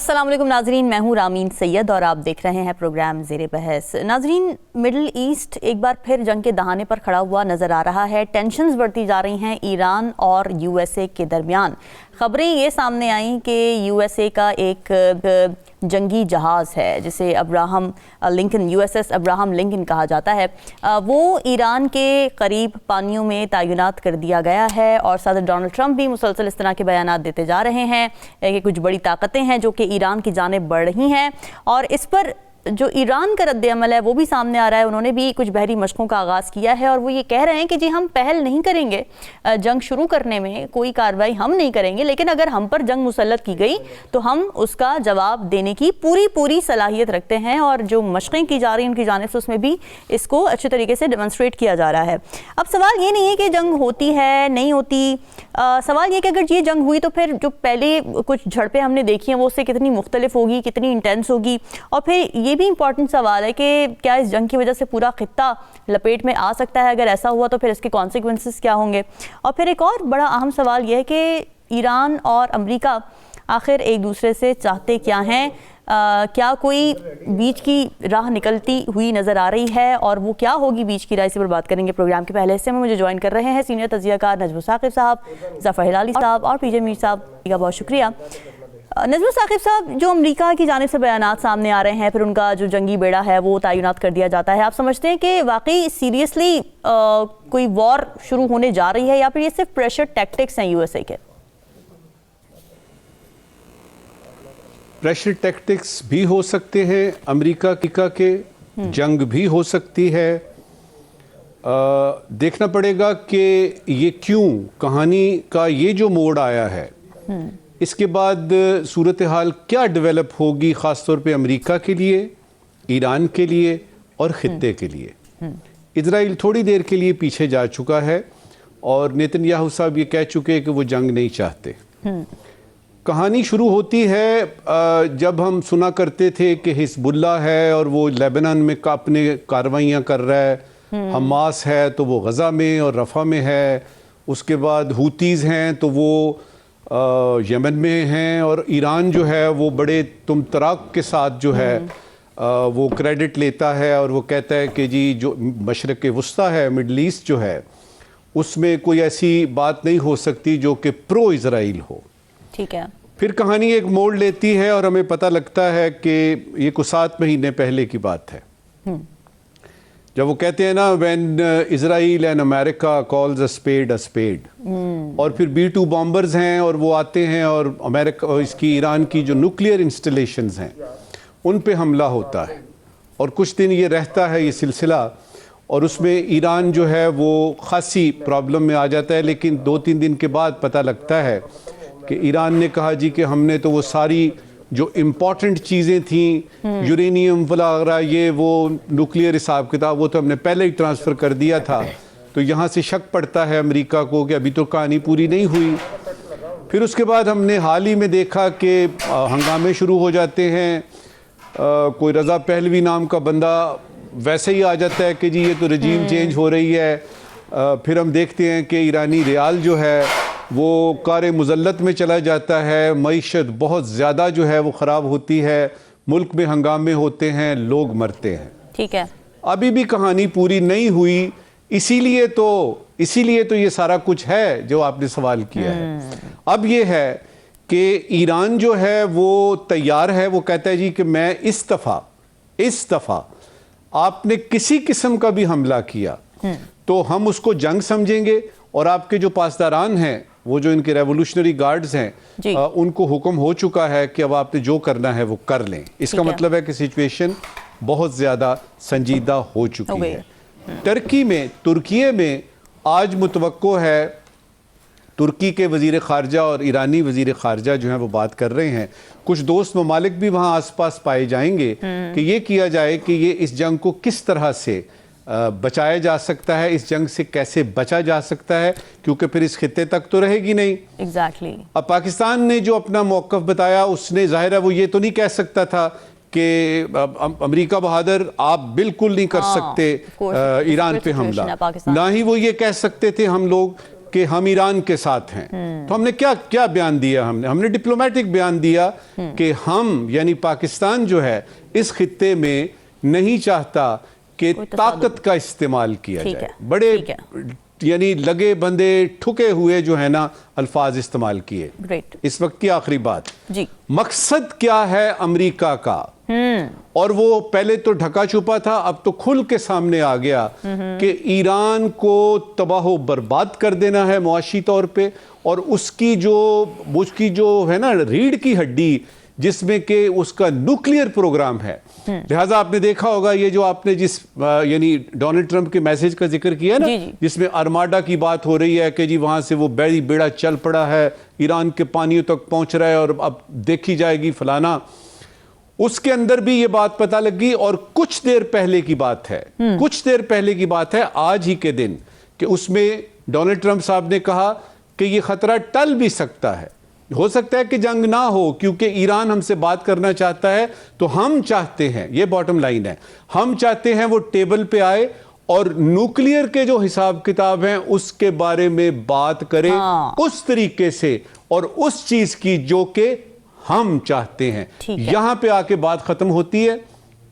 अस्सलाम वालेकुम नाजरीन, मैं हूँ रामीन सैयद और आप देख रहे हैं प्रोग्राम ज़ेरे बहस। नाजरीन, मिडल ईस्ट एक बार फिर जंग के दहाने पर खड़ा हुआ नज़र आ रहा है। टेंशन्स बढ़ती जा रही हैं ईरान और यूएसए के दरमियान। ख़बरें ये सामने आई कि यूएसए का एक जंगी जहाज़ है जिसे Abraham Lincoln USS Abraham Lincoln कहा जाता है, वो ईरान के करीब पानियों में तैनात कर दिया गया है और सदर डोनाल्ड ट्रंप भी मुसलसल इस तरह के बयानात देते जा रहे हैं कि कुछ बड़ी ताकतें हैं जो कि ईरान की जानिब बढ़ रही हैं और इस पर जो ईरान का रद्द-ए-अमल है वो भी सामने आ रहा है। उन्होंने भी कुछ बहरी मशकों का आगाज़ किया है और वो ये कह रहे हैं कि जी हम पहल नहीं करेंगे जंग शुरू करने में, कोई कार्रवाई हम नहीं करेंगे, लेकिन अगर हम पर जंग मुसल्लत की गई तो हम उसका जवाब देने की पूरी सलाहियत रखते हैं और जो मशक़ें की जा रही हैं उनकी जानिब से उसमें भी इसको अच्छे तरीके से डेमोन्स्ट्रेट किया जा रहा है। अब सवाल ये नहीं है कि जंग होती है नहीं होती, सवाल ये कि अगर ये जंग हुई तो फिर जो पहले कुछ झड़पें हमने देखी हैं वो उससे कितनी मुख्तलिफ होगी, कितनी इंटेंस होगी, और फिर ये भी इंपॉर्टेंट सवाल है कि क्या इस जंग की वजह से पूरा खित्ता लपेट में आ सकता है। अगर ऐसा हुआ तो फिर इसके कॉन्सिक्वेंसेस क्या होंगे। और फिर एक और बड़ा अहम सवाल यह है कि ईरान और अमेरिका आखिर एक दूसरे से चाहते क्या हैं, क्या कोई बीच की राह निकलती हुई नज़र आ रही है और वो क्या होगी बीच की राह, इसी पर बात करेंगे। प्रोग्राम के पहले हिस्से में मुझे ज्वाइन कर रहे हैं सीनियर तजियाकार नजमुल साकिब साहब, ज़फ़र हिलाली साहब और पीजे मीर साहब का बहुत शुक्रिया। नजमुल साकिब साहब, जो अमेरिका की जानिब से बयानात सामने आ रहे हैं, फिर उनका जो जंगी बेड़ा है वो तैनात कर दिया जाता है, आप समझते हैं कि वाकई सीरियसली कोई वॉर शुरू होने जा रही है या फिर ये सिर्फ प्रेशर टैक्टिक्स हैं यूएसए के? प्रेशर टैक्टिक्स भी हो सकते हैं अमेरिका के, जंग भी हो सकती है। देखना पड़ेगा कि ये क्यों कहानी का ये जो मोड़ आया है, इसके बाद सूरत हाल क्या डेवलप होगी, ख़ास तौर पे अमेरिका के लिए, ईरान के लिए और ख़ित्ते के लिए। इजराइल थोड़ी देर के लिए पीछे जा चुका है और नेतन्याहू साहब ये कह चुके हैं कि वो जंग नहीं चाहते। कहानी शुरू होती है जब हम सुना करते थे कि हिजबुल्लाह है और वो लेबनान में अपने कार्रवाइयाँ कर रहा है, हमास है तो वो गज़ा में और रफ़ा में है, उसके बाद हूतीज़ हैं तो वो यमन में हैं, और ईरान जो है वो बड़े तुम तराक के साथ जो है वो क्रेडिट लेता है और वो कहता है कि जी जो मशरक़ वस्ता है, मिडल ईस्ट जो है, उसमें कोई ऐसी बात नहीं हो सकती जो कि प्रो इज़राइल हो। ठीक है। फिर कहानी एक मोड़ लेती है और हमें पता लगता है कि ये कुछ 7 महीने पहले की बात है जब वो कहते हैं ना, when Israel and America calls a spade, और फिर B-2 बॉम्बर्स हैं और वो आते हैं और अमेरिका इसकी ईरान की जो न्यूक्लियर इंस्टॉलेशंस हैं उन पे हमला होता है और कुछ दिन ये रहता है ये सिलसिला, और उसमें ईरान जो है वो खासी प्रॉब्लम में आ जाता है। लेकिन 2-3 दिन के बाद पता लगता है कि ईरान ने कहा जी कि हमने तो वो सारी जो इम्पॉर्टेंट चीज़ें थी, यूरेनियम वगैरह, ये वो न्यूक्लियर हिसाब किताब, वो तो हमने पहले ही ट्रांसफ़र कर दिया था। तो यहाँ से शक पड़ता है अमेरिका को कि अभी तो कहानी पूरी नहीं हुई। फिर उसके बाद हमने हाल ही में देखा कि हंगामे शुरू हो जाते हैं, कोई रज़ा पहलवी नाम का बंदा वैसे ही आ जाता है कि जी ये तो रजीम चेंज हो रही है। फिर हम देखते हैं कि ईरानी रियाल जो है वो कार मुज़ल्लत में चला जाता है, मईशत बहुत ज़्यादा जो है वो ख़राब होती है, मुल्क में हंगामे होते हैं, लोग मरते हैं। ठीक है, अभी भी कहानी पूरी नहीं हुई, इसीलिए तो ये सारा कुछ है जो आपने सवाल किया है। अब ये है कि ईरान जो है वो तैयार है, वो कहता है जी कि मैं इस दफ़ा आपने किसी किस्म का भी हमला किया तो हम उसको जंग समझेंगे, और आपके जो पासदारान हैं, वो जो इनके रेवोल्यूशनरी गार्ड्स हैं, उनको हुक्म हो चुका है कि अब आपने जो करना है वो कर लें। इसका मतलब है कि सिचुएशन बहुत ज़्यादा संजीदा हो चुकी है। तुर्की में आज मुतवक्को है, तुर्की के वज़ीर ख़ारजा और ईरानी वज़ीर ख़ारजा जो हैं वो बात कर रहे हैं, कुछ दोस्त ममालिक भी वहाँ आसपास पाए जाएंगे कि ये किया जाए कि ये इस जंग को किस तरह से बचाया जा सकता है, इस जंग से कैसे बचा जा सकता है, क्योंकि फिर इस खित्ते तक तो रहेगी नहीं। Exactly. अब पाकिस्तान ने जो अपना मौक़िफ़ बताया, उसने ज़ाहिर है वो ये तो नहीं कह सकता था कि अमेरिका बहादुर आप बिल्कुल नहीं कर सकते ईरान पे हमला, ना ही वो ये कह सकते थे हम लोग कि हम ईरान के साथ हैं, तो हमने क्या क्या बयान दिया? हमने डिप्लोमेटिक बयान दिया कि हम यानी पाकिस्तान जो है इस खित्ते में नहीं चाहता कि ताकत का इस्तेमाल किया जाए। बड़े यानी लगे बंदे ठुके हुए जो है ना अल्फाज इस्तेमाल किए। इस वक्त की आखिरी बात जी, मकसद क्या है अमेरिका का? और वो पहले तो ढका छुपा था, अब तो खुल के सामने आ गया कि ईरान को तबाह बर्बाद कर देना है मुआशी तौर पे, और उसकी जो है ना रीढ़ की हड्डी जिसमें कि उसका न्यूक्लियर प्रोग्राम है। लिहाजा आपने देखा होगा ये जो आपने जिस यानी डोनाल्ड ट्रंप के मैसेज का जिक्र किया ना, जिसमें आर्माडा की बात हो रही है कि जी वहां से वो बेड़ा चल पड़ा है, ईरान के पानियों तक पहुंच रहा है और अब देखी जाएगी फलाना, उसके अंदर भी ये बात पता लगी। और कुछ देर पहले की बात है, आज ही के दिन, कि उसमें डोनाल्ड ट्रंप साहब ने कहा कि ये खतरा टल भी सकता है, हो सकता है कि जंग ना हो, क्योंकि ईरान हमसे बात करना चाहता है। तो हम चाहते हैं, ये बॉटम लाइन है, हम चाहते हैं वो टेबल पे आए और न्यूक्लियर के जो हिसाब किताब हैं उसके बारे में बात करें उस तरीके से और उस चीज की जो कि हम चाहते हैं। यहां पे आके बात खत्म होती है।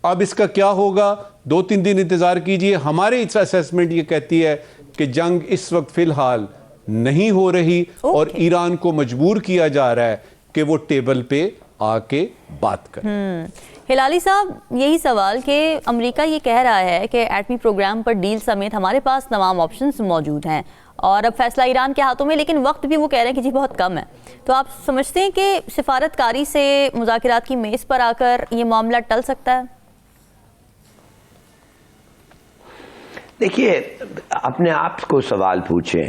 अब इसका क्या होगा, 2-3 दिन इंतजार कीजिए। हमारे असेसमेंट ये कहती है कि जंग इस वक्त फिलहाल नहीं हो रही और ईरान को मजबूर किया जा रहा है कि वो टेबल पे आके बात करे। हिलाली साहब, यही सवाल कि अमेरिका ये कह रहा है कि एटमी प्रोग्राम पर डील समेत हमारे पास तमाम ऑप्शंस मौजूद हैं और अब फैसला ईरान के हाथों में, लेकिन वक्त भी वो कह रहे हैं कि जी बहुत कम है। तो आप समझते हैं कि सिफारतकारी से मुज़ाकरात की मेज पर आकर ये मामला टल सकता है? देखिए, अपने आप को सवाल पूछें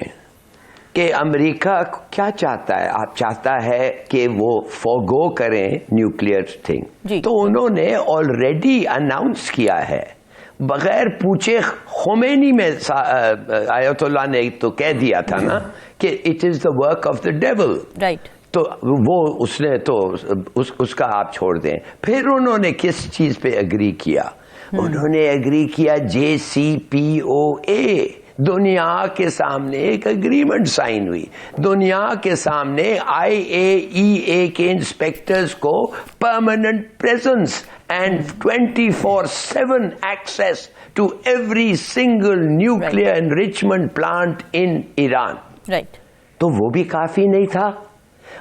कि अमेरिका क्या चाहता है। आप चाहता है कि वो फोरगो करें न्यूक्लियर थिंग, तो उन्होंने ऑलरेडी अनाउंस किया है बगैर पूछे। खोमेनी में आयतुल्लाह ने तो कह दिया था ना कि it is the work of the devil, right. तो वो उसने तो उसका आप छोड़ दें। फिर उन्होंने किस चीज पे एग्री किया? उन्होंने एग्री किया JCPOA। दुनिया के सामने एक एग्रीमेंट साइन हुई, दुनिया के सामने IAEA के इंस्पेक्टर्स को permanent presence and 24/7 access to every single nuclear enrichment plant in Iran. Right. तो वो भी काफी नहीं था,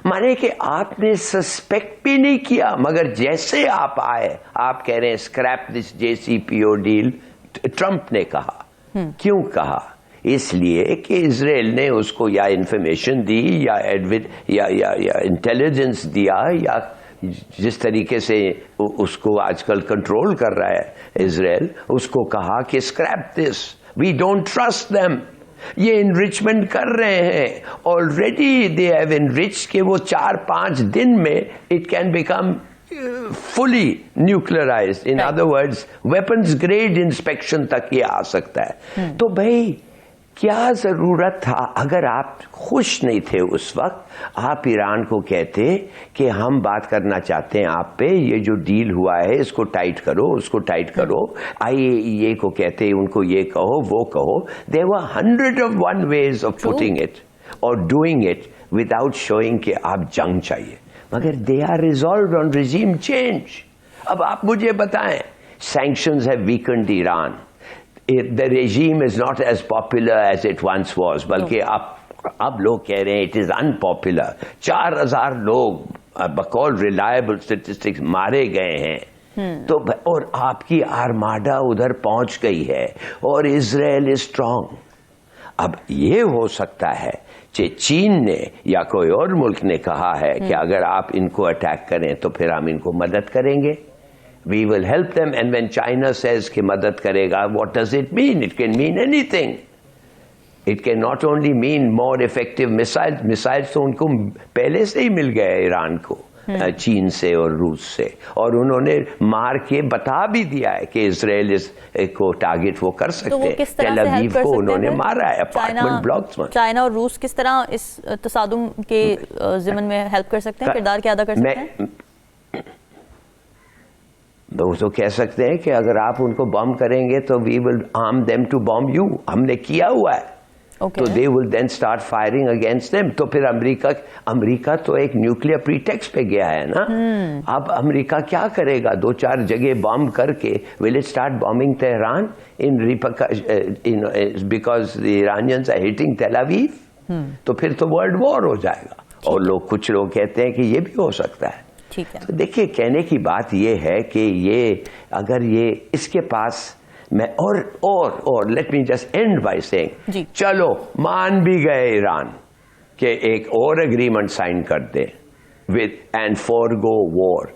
माने कि आपने सस्पेक्ट भी नहीं किया, मगर जैसे आप आए, आप कह रहे हैं scrap this JCPO deal. Trump ने कहा, क्यों कहा? इसलिए कि इजराइल ने उसको या इंफॉर्मेशन दी या इंटेलिजेंस दिया, या जिस तरीके से उसको आजकल कंट्रोल कर रहा है इजराइल, उसको कहा कि scrap this, we don't trust them. ये इनरिचमेंट कर रहे हैं ऑलरेडी, दे हैव इनरिच्ड कि वो 4-5 दिन में it can become fully nuclearized. In other words, weapons grade inspection तक ये आ सकता है। तो भाई क्या जरूरत था? अगर आप खुश नहीं थे उस वक्त, आप ईरान को कहते कि हम बात करना चाहते हैं आप पे, ये जो डील हुआ है इसको टाइट करो, उसको टाइट करो। IAEA को कहते उनको ये कहो, वो कहो। There were 101 ways of putting it or doing it without showing कि आप जंग चाहिए, मगर they are resolved on regime change. अब आप मुझे बताएं, sanctions have weakened Iran. The regime is not as popular as it once was, बल्कि अब लोग कह रहे हैं it is unpopular. 4000 लोग बकौल रिलायबल स्टेटिस्टिक्स मारे गए हैं। तो और आपकी आर्माडा उधर पहुंच गई है और इजराइल इज स्ट्रांग। अब ये हो सकता है कि चीन ने या कोई और मुल्क ने कहा है कि अगर आप इनको अटैक करें तो फिर हम इनको मदद करेंगे, we will help them. And when China says कि मदद करेगा, what does it mean? It can mean anything. It can not only mean more effective missiles. Missiles तो उनको पहले से ही मिल गए ईरान को, चीन से और रूस से, और उन्होंने मार के बता भी दिया है कि इजराइल को टारगेट वो कर सकते हैं। तेल अवीव को उन्होंने मारा है अपार्टमेंट ब्लॉक्स में। चाइना और रूस किस तरह इस तसादुम के ज़िमन में हेल्प कर सकते हैं, किरदार क्या अदा कर सकते हैं? तो कह सकते हैं कि अगर आप उनको बॉम्ब करेंगे तो we will arm them to bomb you. हमने किया हुआ है। Okay. तो they will then start firing against them. तो फिर अमेरिका तो एक न्यूक्लियर प्रीटेक्स्ट पे गया है ना। अब अमेरिका क्या करेगा? 2-4 जगह बॉम्ब करके will it start bombing Tehran in because the Iranians are hitting Tel Aviv. तो फिर तो वर्ल्ड वॉर हो जाएगा। और कुछ लोग कहते हैं कि ये भी हो सकता है। ठीक है। तो देखिए, कहने की बात ये है कि ये अगर ये इसके पास मैं और let me just and by saying, चलो मान भी गए ईरान के एक और एग्रीमेंट साइन कर दे विद एंड फॉरगो वॉर,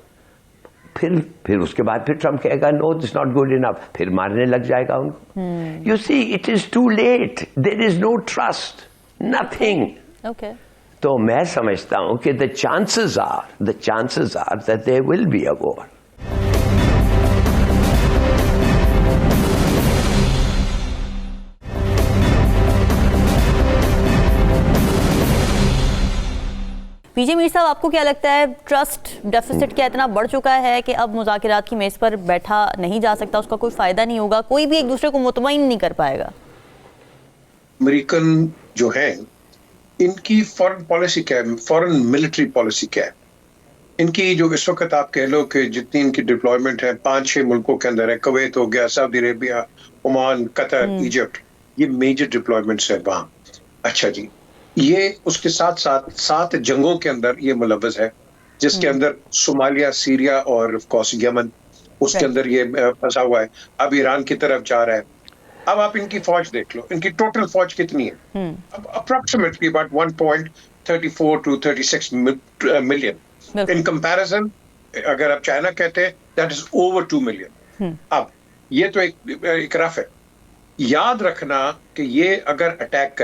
फिर उसके बाद फिर ट्रम्प कहेगा no this not good enough, फिर मारने लग जाएगा उनको। You see it is too late, there is no trust, nothing. Okay. तो मैं समझता हूं कि the chances are that there will be a war. PJ Mir साहब, आपको क्या लगता है ट्रस्ट डेफिसिट क्या इतना बढ़ चुका है कि अब मुज़ाकरात की मेज पर बैठा नहीं जा सकता, उसका कोई फायदा नहीं होगा, कोई भी एक दूसरे को मुतमईन नहीं कर पाएगा? अमेरिकन जो है इनकी फॉरेन पॉलिसी क्या है, फॉरेन मिलिट्री पॉलिसी क्या है इनकी, जो इस वक्त आप कह लो कि जितनी इनकी डिप्लॉयमेंट है 5-6 मुल्कों के अंदर है, कुवैत हो गया, Saudi Arabia, Oman, Qatar, Egypt, ये मेजर डिप्लॉयमेंट्स है वहां। अच्छा जी, ये उसके साथ साथ 7 जंगों के अंदर ये मुलव्वस है, जिसके अंदर सोमालिया, सीरिया और ऑफ कोर्स यमन, उसके अंदर ये फंसा हुआ है। अब ईरान की तरफ जा रहा है। अब आप इनकी फौज देख लो, इनकी टोटल फौज कितनी है? अब approximately about 1.34 to 36 million. In comparison अगर आप चाइना कहते हैं दैट इज ओवर 2 मिलियन। अब ये तो एक रफ है। याद रखना कि ये अगर अटैक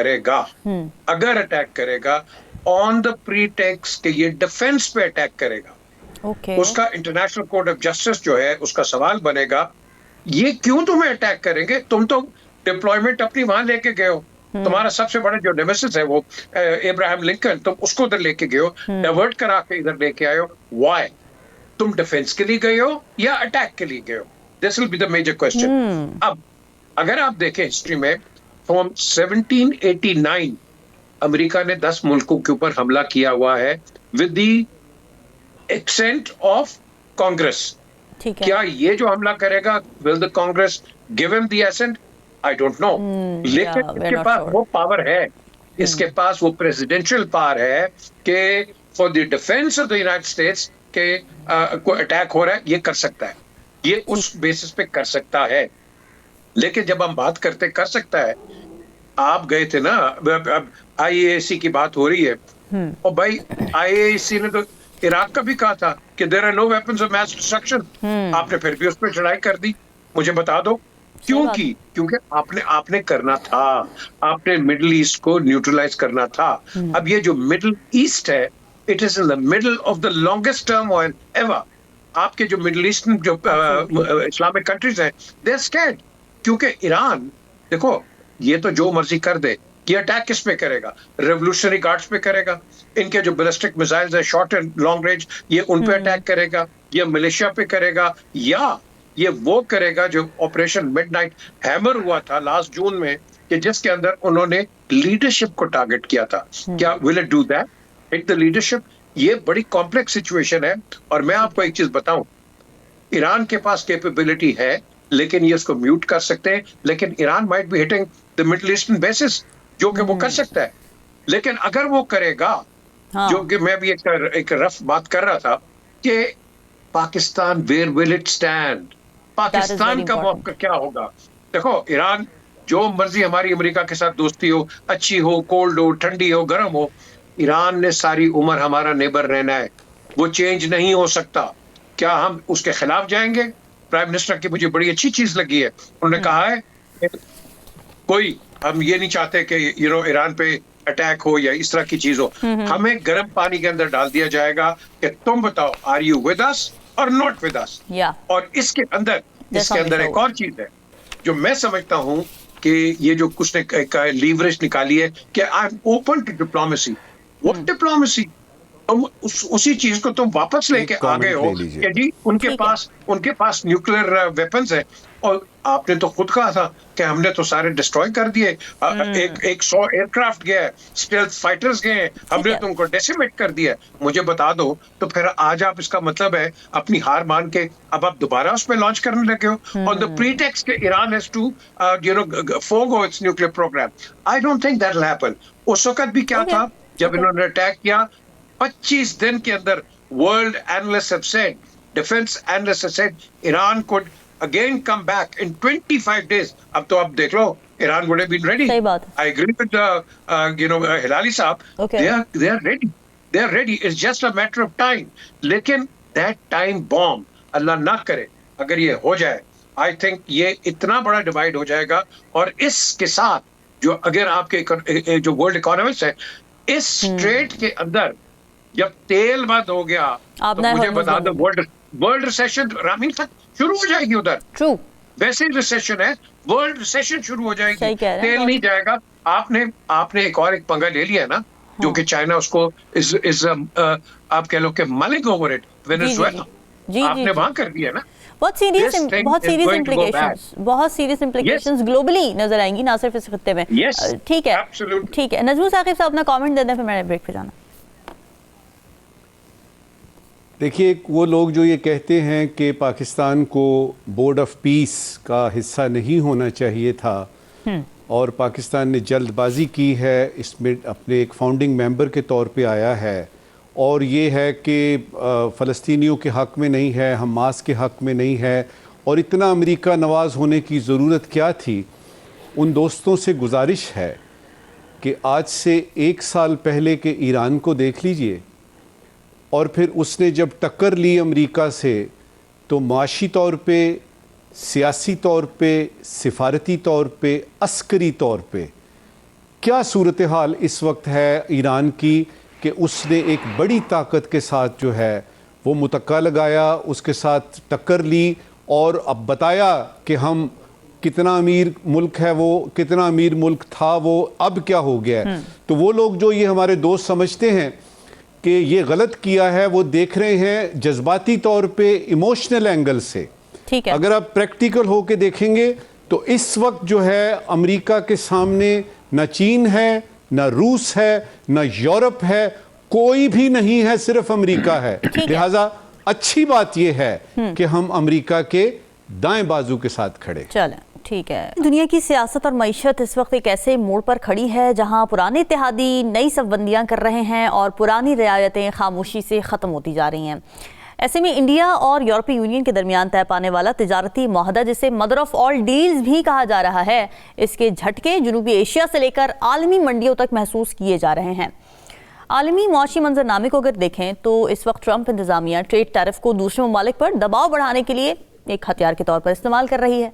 करेगा ऑन द प्रीटेक्स्ट कि ये डिफेंस पे अटैक करेगा, उसका इंटरनेशनल कोर्ट ऑफ जस्टिस जो है उसका सवाल बनेगा, ये क्यों तुम्हें अटैक करेंगे? तुम तो डिप्लॉयमेंट अपनी वहां लेके गए हो, तुम्हारा सबसे बड़ा जो नेमेसिस है वो अब्राहम लिंकन, तुम उसको उधर लेके गए हो, डाइवर्ट करा के इधर लेके आए हो। व्हाई? तुम डिफेंस के लिए गए हो या अटैक के लिए गए हो? This will be the major question. अब अगर आप देखें हिस्ट्री में, फ्रॉम 1789 अमेरिका ने 10 मुल्कों के ऊपर हमला किया हुआ है with the accent of Congress. क्या ये जो हमला करेगा, will the Congress give him the assent? I don't know. लेकिन इसके पास वो पावर है, इसके पास वो प्रेसिडेंशियल पावर है कि for the defence of the United states के कोई अटैक हो रहा है, ये कर सकता है, ये उस बेसिस पे कर सकता है। लेकिन जब हम बात करते कर सकता है, आप गए थे ना, अब IAEA की बात हो रही है, और भाई IAEA ने तो इराक का भी कहा था कि there are no weapons of mass destruction. आपने फिर भी उस पर चढ़ाई कर दी। मुझे बता दो क्यों की? क्योंकि आपने करना था, आपने मिडिल ईस्ट को न्यूट्रलाइज करना था। अब ये जो मिडिल ईस्ट है, it is in the middle of the longest turmoil ever. आपके जो मिडिल ईस्टर्न जो इस्लामिक कंट्रीज हैं, दे आर स्कैर्ड, क्योंकि ईरान देखो ये तो जो मर्जी कर दे, ये अटैक किस पे करेगा? रेवोल्यूशनरी गार्ड्स पे करेगा, इनके जो बैलिस्टिक मिसाइल्स है शॉर्ट एंड लॉन्ग रेंज, ये उन पे अटैक करेगा, या मलेशिया पे करेगा, या ये वो करेगा जो ऑपरेशन मिडनाइट हैमर हुआ था लास्ट जून में, कि जिसके अंदर उन्होंने लीडरशिप को टारगेट किया था। क्या will it do that? Hit the leadership? ये बड़ी कॉम्प्लेक्स सिचुएशन है। और मैं आपको एक चीज बताऊं, ईरान के पास कैपेबिलिटी है, लेकिन ये उसको म्यूट कर सकते हैं। लेकिन Iran might be hitting the Middle Eastern bases, जो कि वो कर सकता है। लेकिन अगर वो करेगा, जो कि मैं भी एक रफ बात कर रहा था कि Pakistan, where will it stand? Pakistan का मौका क्या होगा? देखो, ईरान जो मर्जी हमारी अमेरिका के साथ दोस्ती हो, अच्छी हो, कोल्ड हो, ठंडी हो, गर्म हो, ईरान ने सारी उम्र हमारा नेबर रहना है, वो चेंज नहीं हो सकता। क्या हम उसके खिलाफ जाएंगे? प्राइम मिनिस्टर की मुझे बड़ी अच्छी चीज लगी है, उन्होंने कहा है कोई हम ये नहीं चाहते कि ईरान पे अटैक हो या इस तरह की चीज हो, हमें गर्म पानी के अंदर डाल दिया जाएगा कि तुम बताओ आर यू विद अस और नॉट विद अस। और इसके अंदर एक और चीज है जो मैं समझता हूं कि ये जो कुछ ने लीवरेज निकाली है कि I am open to diplomacy. What diplomacy? तुम उसी चीज को तुम वापस लेके आ गए हो कि जी उनके पास न्यूक्लियर वेपन्स है, और आपने तो खुद कहा था कि हमने तो सारे डिस्ट्रॉय कर दिए, एक 100 एयरक्राफ्ट गए, स्टेल्थ फाइटर्स गए, हमने तो उनको डेसिमेट कर दिया। मुझे बता दो, तो फिर आज आप इसका मतलब है अपनी हार मान के अब आप दोबारा उसमें लॉन्च करने लगे हो ऑन द प्रीटेक्स्ट के Iran has to forgo its nuclear program. I don't think that will happen. उस वक्त भी क्या था जब इन्होंने अटैक किया, 25 दिन के अंदर world analyst have said, defence analyst have said, Iran could again come back in 25 days. अब तो आप देख लो, Iran would have been ready. सही बात। I agree with हिलाली साहब, they are ready. They are ready. It's just a matter of time. लेकिन that time bomb, अल्लाह ना करे, अगर ये हो जाए, आई थिंक ये इतना बड़ा डिवाइड हो जाएगा। और इसके साथ जो अगर आपके जो वर्ल्ड इकोनॉमिक्स है, इस स्ट्रेट के अंदर जब तेल बंद हो गया, तो मुझे बता दो वर्ल्ड रिसेशन रामीन शुरू हो जाएगी उधर। ट्रू, वैसे ही रिसेशन है, वर्ल्ड रिसेशन शुरू हो जाएगी, तेल नहीं जाएगा। आपने एक और एक पंगा ले लिया ना, जो कि चाइना उसको आप कह लो कि मलिंग ओवर इट, वेनेजुएला आपने वहां कर दिया ना। बहुत सीरियस इम्प्लीकेशंस ग्लोबली नजर आएंगी, ना सिर्फ इस खत्ते में। ठीक है, ठीक है। नजमुल साकिब साहब अपना कमेंट दे दें, फिर मैंने ब्रेक पे जाना। देखिए, वो लोग जो ये कहते हैं कि पाकिस्तान को बोर्ड ऑफ पीस का हिस्सा नहीं होना चाहिए था और पाकिस्तान ने जल्दबाजी की है, इसमें अपने एक फाउंडिंग मेंबर के तौर पे आया है, और ये है कि फ़लस्तीनियों के हक़ में नहीं है, हमास के हक़ में नहीं है, और इतना अमेरिका नवाज़ होने की ज़रूरत क्या थी। उन दोस्तों से गुजारिश है कि आज से 1 साल पहले के ईरान को देख लीजिए, और फिर उसने जब टक्कर ली अमेरिका से, तो माशी तौर पे, सियासी तौर पे, सिफारती तौर पे, अस्करी तौर पे क्या सूरत हाल इस वक्त है ईरान की, कि उसने एक बड़ी ताकत के साथ जो है वो मुतक्का लगाया, उसके साथ टक्कर ली, और अब बताया कि हम कितना अमीर मुल्क है, वो कितना अमीर मुल्क था वो, अब क्या हो गया है। तो वो लोग जो ये हमारे दोस्त समझते हैं कि ये गलत किया है, वो देख रहे हैं जज्बाती तौर पे, इमोशनल एंगल से। ठीक है, अगर आप प्रैक्टिकल होके देखेंगे तो इस वक्त जो है अमेरिका के सामने न चीन है, न रूस है, न यूरोप है, कोई भी नहीं है, सिर्फ अमेरिका है। लिहाजा अच्छी बात यह है कि हम अमेरिका के दाएं बाजू के साथ खड़े। चलें, ठीक है। दुनिया की सियासत और मईशत इस वक्त एक ऐसे मोड़ पर खड़ी है जहां पुराने इत्तेहादी नई सफबंदियां कर रहे हैं और पुरानी रियायतें खामोशी से ख़त्म होती जा रही हैं। ऐसे में इंडिया और यूरोपीय यूनियन के दरमियान तय पाने वाला तिजारती मुआहदा, जिसे मदर ऑफ ऑल डील्स भी कहा जा रहा है, इसके झटके जनूबी एशिया से लेकर आलमी मंडियों तक महसूस किए जा रहे हैं। आलमी मुआशी मंजरनामे को अगर देखें तो इस वक्त ट्रंप इंतजामिया ट्रेड टैरिफ को दूसरे ममालिक पर दबाव बढ़ाने के लिए एक हथियार के तौर पर इस्तेमाल कर रही है।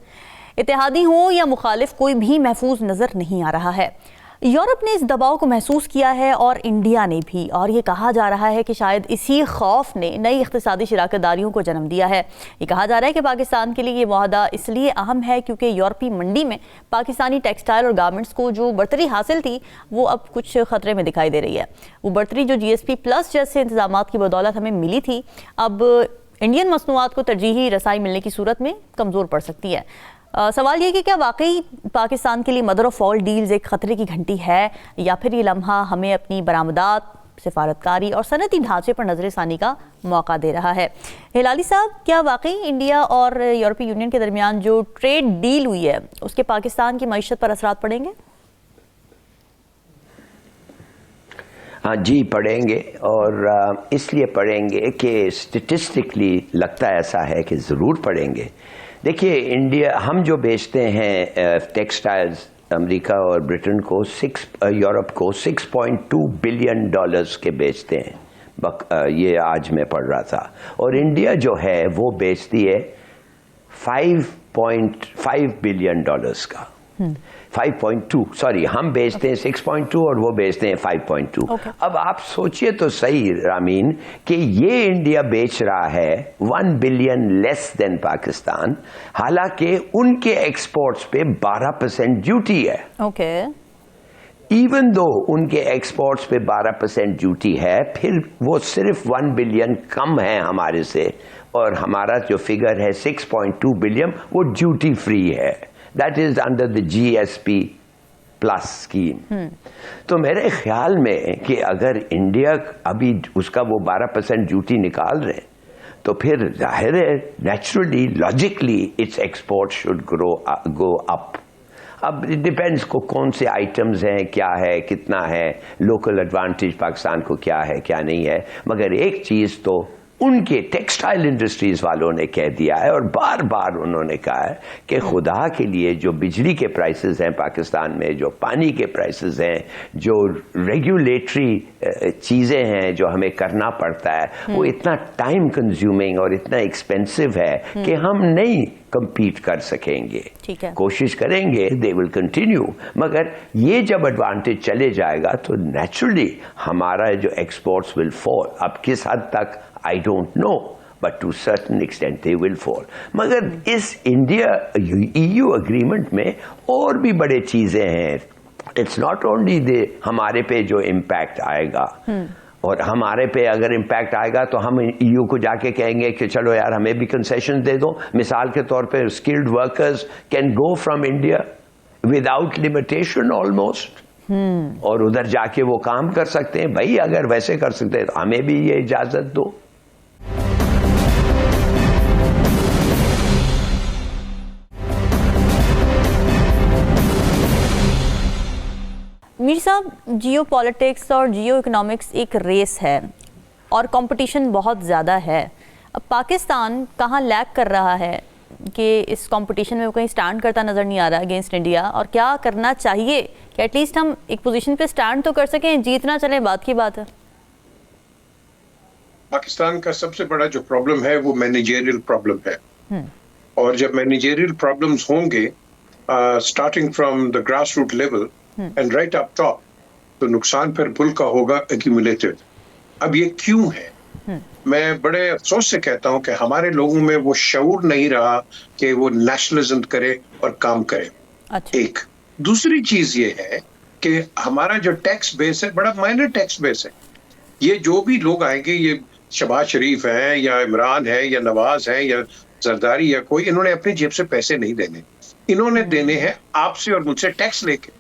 इत्तेहादी हो या मुखालिफ, कोई भी महफूज नजर नहीं आ रहा है। यूरोप ने इस दबाव को महसूस किया है और इंडिया ने भी, और ये कहा जा रहा है कि शायद इसी खौफ ने नई इख्तिसादी शराकतदारियों को जन्म दिया है। ये कहा जा रहा है कि पाकिस्तान के लिए ये मुआहदा इसलिए अहम है क्योंकि यूरोपीय मंडी में पाकिस्तानी टेक्सटाइल और गारमेंट्स को जो बढ़तरी हासिल थी वो अब कुछ खतरे में दिखाई दे रही है। वो बढ़तरी जो GSP प्लस जैसे इंतजाम की बदौलत हमें मिली थी, अब इंडियन मसनूआत को तरजीही रसाई मिलने की सूरत में कमज़ोर पड़ सकती है। सवाल ये कि क्या वाकई पाकिस्तान के लिए मदर ऑफ ऑल डील्स एक खतरे की घंटी है, या फिर ये लम्हा हमें अपनी बरामदात, सिफारतकारी और सनती ढांचे पर नजरसानी का मौका दे रहा है। हिलाली साहब, क्या वाकई इंडिया और यूरोपीय यूनियन के दरमियान जो ट्रेड डील हुई है उसके पाकिस्तान की मईशत पर असरात पड़ेंगे? हाँ जी, पढ़ेंगे, और इसलिए पढ़ेंगे कि स्टेटिस्टिकली लगता ऐसा है कि ज़रूर पढ़ेंगे। देखिए, इंडिया, हम जो बेचते हैं टेक्सटाइल्स अमेरिका और ब्रिटेन को यूरोप को $6.2 बिलियन के बेचते हैं। ये आज मैं पढ़ रहा था। और इंडिया जो है वो बेचती है $5.5 बिलियन का। 5.2, सॉरी, हम बेचते हैं 6.2 और वो बेचते हैं 5.2। अब आप सोचिए तो सही रामीन कि ये इंडिया बेच रहा है 1 बिलियन लेस देन पाकिस्तान, हालांकि उनके एक्सपोर्ट्स पे 12% ड्यूटी है। इवन दो उनके एक्सपोर्ट्स पे 12% ड्यूटी है, फिर वो सिर्फ 1 बिलियन कम है हमारे से, और हमारा जो फिगर है 6.2 बिलियन वो ड्यूटी फ्री है। That is under the GSP plus scheme. तो मेरे ख्याल में कि अगर इंडिया अभी उसका वो 12% ड्यूटी निकाल रहे हैं, तो फिर जाहिर है naturally logically it's export should go up. अब इट डिपेंड्स को कौन से आइटम्स हैं, क्या है, कितना है, लोकल एडवांटेज पाकिस्तान को क्या है क्या नहीं है। मगर एक चीज तो उनके टेक्सटाइल इंडस्ट्रीज वालों ने कह दिया है, और बार बार उन्होंने कहा है कि खुदा के लिए जो बिजली के प्राइसेस हैं पाकिस्तान में, जो पानी के प्राइसेस हैं, जो रेगुलेटरी चीज़ें हैं जो हमें करना पड़ता है, वो इतना टाइम कंज्यूमिंग और इतना एक्सपेंसिव है कि हम नहीं compete कर सकेंगे। ठीक है, कोशिश करेंगे, दे विल कंटिन्यू, मगर ये जब एडवांटेज चले जाएगा तो नेचुरली हमारा जो एक्सपोर्ट्स विल फॉल। अब किस हद तक I don't know, but to certain extent they will fall. मगर इस इंडिया EU एग्रीमेंट में और भी बड़े चीजें हैं। इट्स नॉट ओनली हमारे पे जो इम्पैक्ट आएगा, और हमारे पे अगर इम्पैक्ट आएगा तो हम EU को जाके कहेंगे कि चलो यार हमें भी कंसेशन दे दो। मिसाल के तौर पे skilled workers can go from India without limitation almost, और उधर जाके वो काम कर सकते हैं। भाई अगर वैसे कर सकते हैं तो हमें भी ये इजाजत दो। मीर साहब, जियो पॉलिटिक्स और जियो इकोनॉमिक्स एक रेस है और कंपटीशन बहुत ज़्यादा है। अब पाकिस्तान कहाँ लैग कर रहा है कि इस कंपटीशन में वो कहीं स्टैंड करता नज़र नहीं आ रहा अगेंस्ट इंडिया, और क्या करना चाहिए कि एटलीस्ट हम एक पोजीशन पे स्टैंड तो कर सकें, जीतना चले बात की बात है। पाकिस्तान का सबसे बड़ा जो प्रॉब्लम है वो मैनेजरियल प्रॉब्लम है, और जब मैनेजरियल प्रॉब्लम्स होंगे starting from the grass root level and right up top, तो नुकसान फिर पुल का होगा एक्यूमुलेटेड। अब ये क्यों है? मैं बड़े अफसोस से कहता हूं कि हमारे लोगों में वो शऊर नहीं रहा कि वो नेशनलिज्म करे और काम करे। अच्छा। एक दूसरी चीज ये है कि हमारा जो टैक्स बेस है बड़ा माइनर टैक्स बेस है। ये जो भी लोग आएंगे, ये शहबाज शरीफ है या इमरान है या नवाज है या जरदारी या कोई, इन्होंने अपनी जेब से पैसे नहीं देने, इन्होंने देने हैं आपसे और मुझसे टैक्स लेके।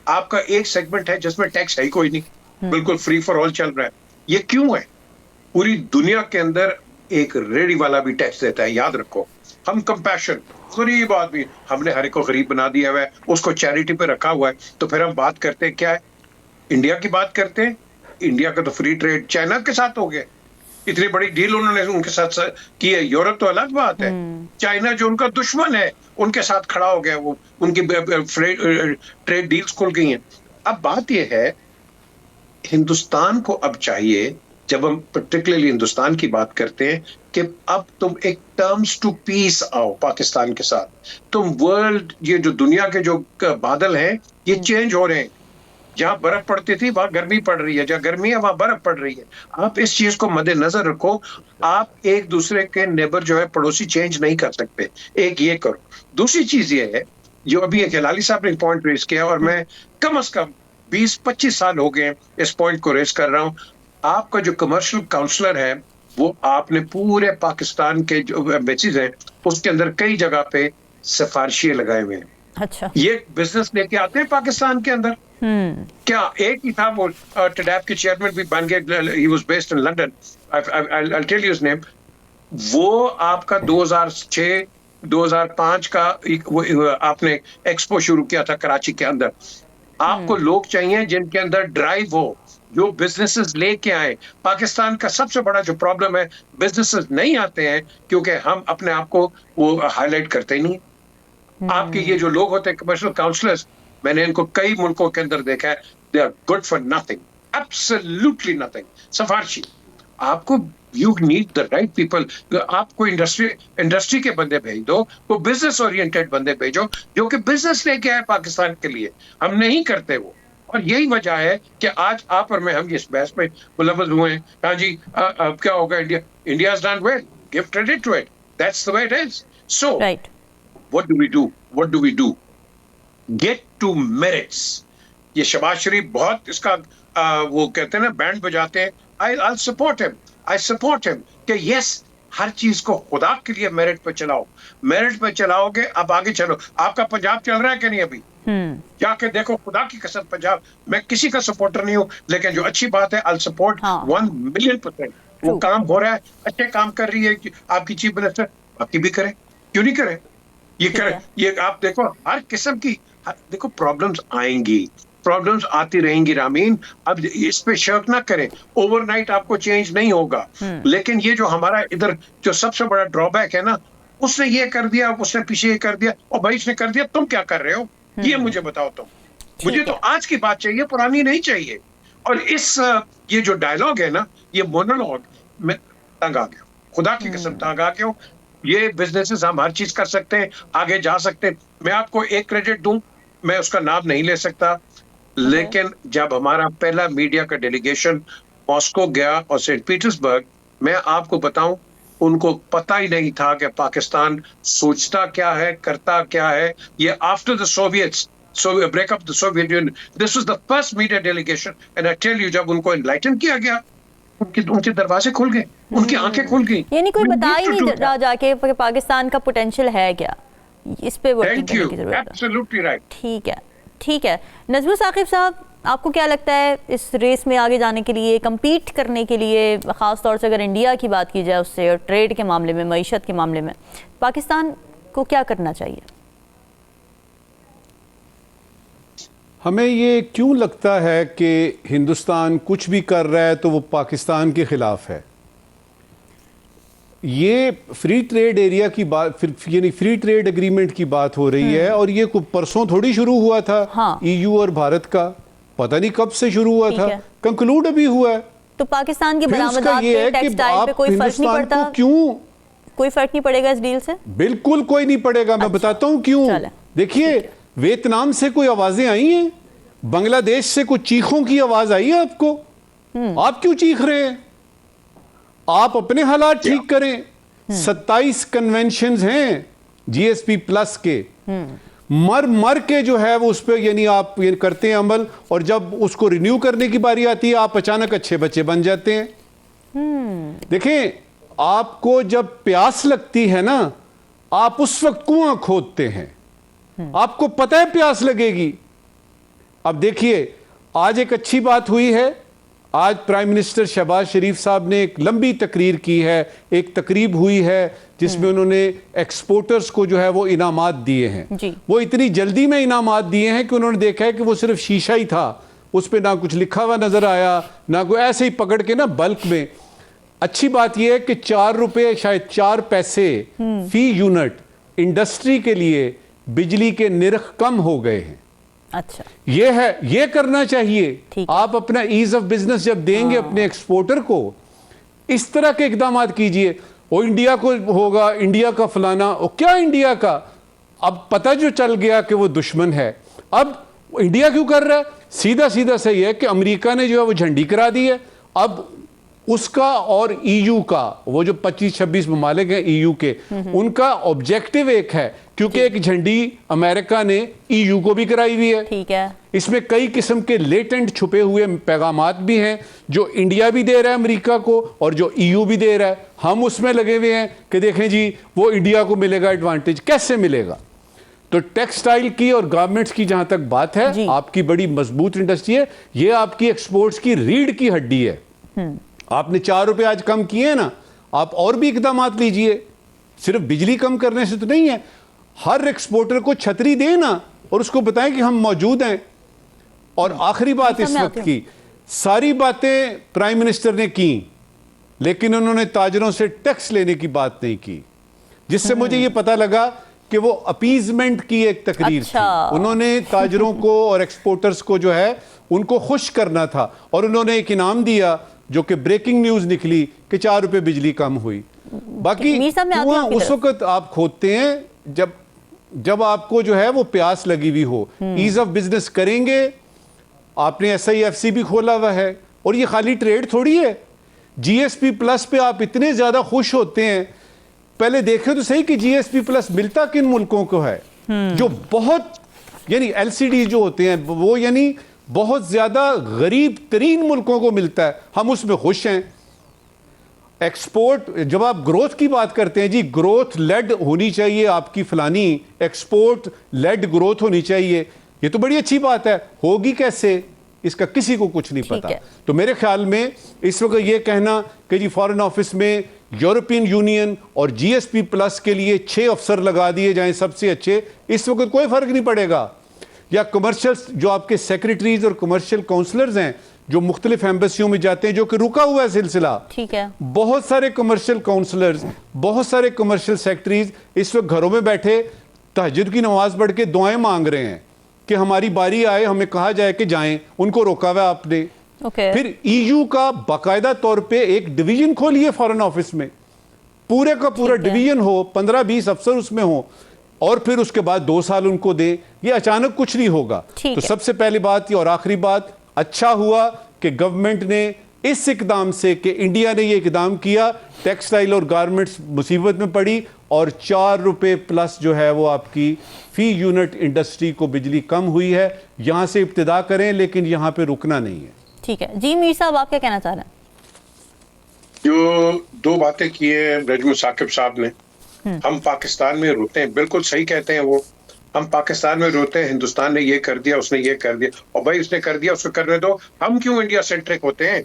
आपका एक सेगमेंट है जिसमें टैक्स है ही कोई नहीं, बिल्कुल फ्री फॉर ऑल चल रहा है। ये क्यों है? पूरी दुनिया के अंदर एक रेडी वाला भी टैक्स देता है, याद रखो। हम कंपैशन, गरीब आदमी, हमने हर एक को गरीब बना दिया हुआ है, उसको चैरिटी पे रखा हुआ है। तो फिर हम बात करते हैं क्या है? इंडिया की बात करते हैं। इंडिया का तो फ्री ट्रेड चाइना के साथ हो गया, इतनी बड़ी डील उन्होंने उनके साथ की है। यूरोप तो अलग बात है, चाइना जो उनका दुश्मन है उनके साथ खड़ा हो गया, वो उनकी ट्रेड डील्स खुल गई हैं। अब बात यह है, हिंदुस्तान को अब चाहिए, जब हम पर्टिकुलरली हिंदुस्तान की बात करते हैं, कि अब तुम एक टर्म्स टू पीस आओ पाकिस्तान के साथ। तुम वर्ल्ड, ये जो दुनिया के जो बादल हैं ये चेंज हो रहे हैं। जहां बर्फ पड़ती थी वहां गर्मी पड़ रही है, जहां गर्मी है वहां बर्फ पड़ रही है। आप इस चीज को मद्देनजर रखो। आप एक दूसरे के नेबर जो है पड़ोसी चेंज नहीं कर सकते। एक ये करो। दूसरी चीज ये है, जो अभी एक हिलाली साहब ने पॉइंट रेज किया, और मैं कम से कम 20-25 साल हो गए इस पॉइंट को रेज कर रहा हूं। आपका जो कमर्शियल काउंसलर है, वो आपने पूरे पाकिस्तान के जो एम्बेसीज हैं उसके अंदर कई जगह पे सिफारिशें लगाए हुए हैं। अच्छा। ये बिजनेस लेके आते हैं पाकिस्तान के अंदर। क्या एक ही था वो टडैप के चेयरमैन भी बन गए, he was based in London, I will tell you his name. वो आपका 2006-2005 का वो आपने एक्सपो शुरू किया था कराची के अंदर। आपको लोग चाहिए जिनके अंदर ड्राइव हो, जो बिजनेसेस लेके आए। पाकिस्तान का सबसे बड़ा जो प्रॉब्लम है, बिजनेसेस नहीं आते हैं क्योंकि हम अपने आप को वो हाईलाइट करते ही नहीं। आपके ये जो लोग होते हैं कमर्शियल काउंसलर्स, मैंने इनको कई मुल्कों के अंदर देखा है, they are good for nothing, absolutely nothing. सिफारिशी, आपको you need the right people. आपको इंडस्ट्री के बंदे भेज दो, वो बिजनेस ओरिएंटेड बंदे भेजो जो कि बिजनेस लेके आए पाकिस्तान के लिए। हम नहीं करते वो, और यही वजह है कि आज आप और मैं हम इस बहस में मुलव्वस हुए हैं। हाँ जी, अब क्या होगा? India has done well, give credit to it, that's the way it is. So right. What do we do? Get to merits. ये शहबाज शरीफ बहुत इसका वो कहते हैं ना बैंड बजाते हैं। आई सपोर्ट हिम कि यस, हर चीज को खुदा के लिए मेरिट पे चलाओ, मेरिट पे चलाओगे अब आगे चलो। आपका पंजाब चल रहा है कि नहीं अभी? जाके देखो, खुदा की कसम पंजाब, मैं किसी का सपोर्टर नहीं हूँ, लेकिन जो अच्छी बात है आई सपोर्ट 1,000,000%। वो काम हो रहा है, अच्छे काम कर रही है आपकी चीफ मिनिस्टर, बाकी भी करे, क्यों नहीं करे? ये करे, ये आप देखो हर किस्म की देखो प्रॉब्लम्स आएंगी, प्रॉब्लम्स आती रहेंगी रामीन। अब इस पे शक ना करें, ओवरनाइट आपको चेंज नहीं होगा, लेकिन ये जो हमारा इधर जो सबसे बड़ा ड्रॉबैक है ना, उसने ये कर दिया, उसने पीछे ये कर दिया, और भाई इसने कर दिया, तुम क्या कर रहे हो? ये मुझे बताओ तुम। मुझे तो आज की बात चाहिए, पुरानी नहीं चाहिए। और इस ये जो डायलॉग है ना, ये मोनोलॉग, मैं तंग आ गया, खुदा की कसम तंग आ गया हूं। ये बिजनेसेस हम हर चीज कर सकते हैं, आगे जा सकते हैं। मैं आपको एक क्रेडिट दूं, मैं उसका नाम नहीं ले सकता, लेकिन जब हमारा पहला मीडिया का डेलीगेशन मॉस्को गया और सेंट पीटर्सबर्ग, मैं आपको बताऊं, उनको पता ही नहीं था कि पाकिस्तान सोचता क्या है, करता क्या है। ये after the Soviets, breakup the Soviet Union, this was the first media delegation, and I tell you, जब उनको एनलाइटन किया गया, उनके दरवाजे खुल गए, उनकी आंखें खुल गई। यानी कोई बता ही नहीं रहा जाके कि पाकिस्तान का पोटेंशियल है क्या, इस पे वर्किंग करने की जरूरत है। Absolutely right. ठीक है। नजमुल साकिब साहब, आपको क्या लगता है इस रेस में आगे जाने के लिए, कम्पीट करने के लिए, ख़ास तौर से अगर इंडिया की बात की जाए उससे, और ट्रेड के मामले में, मईशत के मामले में, पाकिस्तान को क्या करना चाहिए? हमें ये क्यों लगता है कि हिंदुस्तान कुछ भी कर रहा है तो वो पाकिस्तान के खिलाफ है? ये फ्री ट्रेड एरिया की बात, यानी फ्री ट्रेड एग्रीमेंट की बात हो रही है, और ये परसों थोड़ी शुरू हुआ था। हाँ। ईयू और भारत का पता नहीं कब से शुरू हुआ था, कंक्लूड अभी हुआ है। तो पाकिस्तान की बरामदात पे, टेक्सटाइल पे कोई फर्क नहीं पड़ता? क्यों कोई फर्क नहीं पड़ेगा इस डील से? बिल्कुल कोई नहीं पड़ेगा। मैं बताता हूं क्यों। देखिए, वियतनाम से कोई आवाजें आई हैं, बांग्लादेश से कोई चीखों की आवाज आई है आपको? आप क्यों चीख रहे हैं? आप अपने हालात ठीक करें। 27 कन्वेंशंस हैं जीएसपी प्लस के, मर के जो है वो उस पर, यानी आप ये करते हैं अमल, और जब उसको रिन्यू करने की बारी आती है आप अचानक अच्छे बच्चे बन जाते हैं। देखें, आपको जब प्यास लगती है ना, आप उस वक्त कुआं खोदते हैं, आपको पता है प्यास लगेगी। अब देखिए, आज एक अच्छी बात हुई है, आज प्राइम मिनिस्टर शहबाज शरीफ साहब ने एक लंबी तकरीर की है, एक तकरीब हुई है जिसमें उन्होंने एक्सपोर्टर्स को जो है वो इनामात दिए हैं। वो इतनी जल्दी में इनामात दिए हैं कि उन्होंने देखा है कि वो सिर्फ शीशा ही था, उस पर ना कुछ लिखा हुआ नजर आया, ना कोई, ऐसे ही पकड़ के ना बल्क में। अच्छी बात यह है कि 4 रुपए शायद 4 पैसे फी यूनिट इंडस्ट्री के लिए बिजली के निर्ख कम हो गए हैं। अच्छा, ये है, ये करना चाहिए। आप अपना ईज ऑफ बिजनेस जब देंगे अपने एक्सपोर्टर को, इस तरह के इकदाम कीजिए। वो इंडिया को होगा, इंडिया का फलाना, और क्या इंडिया का, अब पता जो चल गया कि वो दुश्मन है। अब इंडिया क्यों कर रहा है? सीधा सीधा सही है कि अमेरिका ने जो है वो झंडी करा दी है। अब उसका और ईयू का, वो जो 25-26 ममालिक हैं ईयू के, उनका ऑब्जेक्टिव एक है, क्योंकि एक झंडी अमेरिका ने ईयू को भी कराई हुई है। ठीक है। इसमें कई किस्म के लेटेंट छुपे हुए पैगामात भी हैं जो इंडिया भी दे रहा है अमेरिका को, और जो ईयू भी दे रहा है। हम उसमें लगे हुए हैं कि देखें जी, वो इंडिया को मिलेगा एडवांटेज। कैसे मिलेगा? तो टेक्सटाइल की और गारमेंट्स की जहां तक बात है, आपकी बड़ी मजबूत इंडस्ट्री है, ये आपकी एक्सपोर्ट्स की रीढ़ की हड्डी है। आपने 4 रुपए आज कम किए ना, आप और भी इकदाम लीजिए। सिर्फ बिजली कम करने से तो नहीं है, हर एक्सपोर्टर को छतरी देना और उसको बताएं कि हम मौजूद हैं। और आखिरी बात इस वक्त की, सारी बातें प्राइम मिनिस्टर ने की, लेकिन उन्होंने ताजरों से टैक्स लेने की बात नहीं की, जिससे मुझे ये पता लगा कि वो अपीजमेंट की एक तकरीर थी। उन्होंने ताजरों को और एक्सपोर्टर्स को जो है उनको खुश करना था, और उन्होंने एक इनाम दिया जो कि ब्रेकिंग न्यूज निकली कि 4 रुपए बिजली कम हुई। बाकी उस वक्त आप खोदते हैं जब आपको जो है वो प्यास लगी हुई हो। ईज ऑफ बिजनेस करेंगे। आपने SIFC भी खोला हुआ है, और ये खाली ट्रेड थोड़ी है। GSP प्लस पे आप इतने ज्यादा खुश होते हैं, पहले देखें तो सही कि GSP प्लस मिलता किन मुल्कों को है, जो बहुत, यानी LCD जो होते हैं वो, यानी बहुत ज़्यादा गरीब तरीन मुल्कों को मिलता है, हम उसमें खुश हैं। एक्सपोर्ट, जब आप ग्रोथ की बात करते हैं जी, ग्रोथ लेड होनी चाहिए आपकी फलानी, एक्सपोर्ट लेड ग्रोथ होनी चाहिए, ये तो बड़ी अच्छी बात है। होगी कैसे, इसका किसी को कुछ नहीं पता। तो मेरे ख्याल में इस वक्त ये कहना कि जी फॉरेन ऑफिस में यूरोपियन यूनियन और जीएसपी प्लस के लिए 6 अफसर लगा दिए जाएं सबसे अच्छे, इस वक्त कोई फर्क नहीं पड़ेगा। या कमर्शियल जो आपके सेक्रेटरीज और कमर्शियल काउंसलर्स हैं जो मुख्तलिफ एम्बेसियों में जाते हैं, जो कि रुका हुआ है सिलसिला, ठीक है, बहुत सारे कमर्शियल काउंसलर्स, बहुत सारे कमर्शियल सेक्रेटरीज इस वक्त घरों में बैठे तहज्जुद की नमाज पढ़ के दुआएं मांग रहे हैं कि हमारी बारी आए, हमें कहा जाए कि जाएं, उनको रोका हुआ आपने। फिर ईयू का बाकायदा तौर पे एक डिवीजन खोलिए फॉरेन ऑफिस में, पूरे का पूरा डिवीजन हो, 15-20 अफसर उसमें हो, और फिर उसके बाद 2 साल उनको दे। ये अचानक कुछ नहीं होगा। तो सबसे पहली बात और आखिरी बात, अच्छा हुआ कि गवर्नमेंट ने इस इकदाम से, कि इंडिया ने ये इकदाम किया, टेक्सटाइल और गारमेंट्स मुसीबत में पड़ी और 4 रुपए प्लस जो है वो आपकी फी यूनिट इंडस्ट्री को बिजली कम हुई है। यहां से इब्तिदा करें, लेकिन यहां पे रुकना नहीं है। ठीक है जी, मीर साहब आप क्या कहना चाह रहे हैं? जो 2 बातें की है रजमू साकिब साहब ने, हम पाकिस्तान में रोते हैं, बिल्कुल सही कहते हैं वो, हम पाकिस्तान में रोते हैं हिंदुस्तान ने ये कर दिया, उसने ये कर दिया, और भाई उसने कर दिया, उसको करने दो। हम क्यों इंडिया सेंट्रिक होते हैं?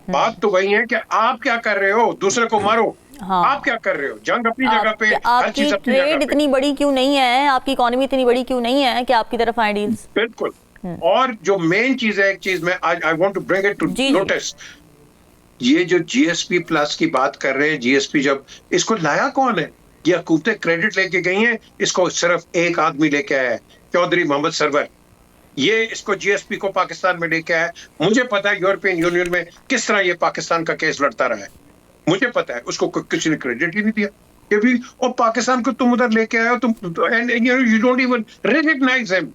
बात तो वही है कि आप क्या कर रहे हो, दूसरे को मारो। हाँ। आप क्या कर रहे हो? जंग अपनी जगह पे, हर चीज अपनी जगह पे। ट्रेड इतनी बड़ी क्यों नहीं है, आपकी इकोनॉमी इतनी बड़ी क्यों नहीं है कि आपकी तरफ आए डील्स? बिल्कुल। और जो मेन चीज है, एक चीज में I want to bring it to notice, ये जो जीएसपी प्लस की बात कर रहे हैं, जीएसपी जब इसको लाया कौन है? ये हुकूमतें क्रेडिट लेके गई हैं, इसको सिर्फ एक आदमी लेके आया है, चौधरी मोहम्मद सरवर। ये इसको जीएसपी को पाकिस्तान में लेके आया। मुझे पता है यूरोपियन यूनियन में किस तरह ये पाकिस्तान का केस लड़ता रहा है, मुझे पता है, उसको किसी ने क्रेडिट ही नहीं दिया। ये भी, और पाकिस्तान को तुम उधर लेके आए हो, तुम and you don't even recognise him.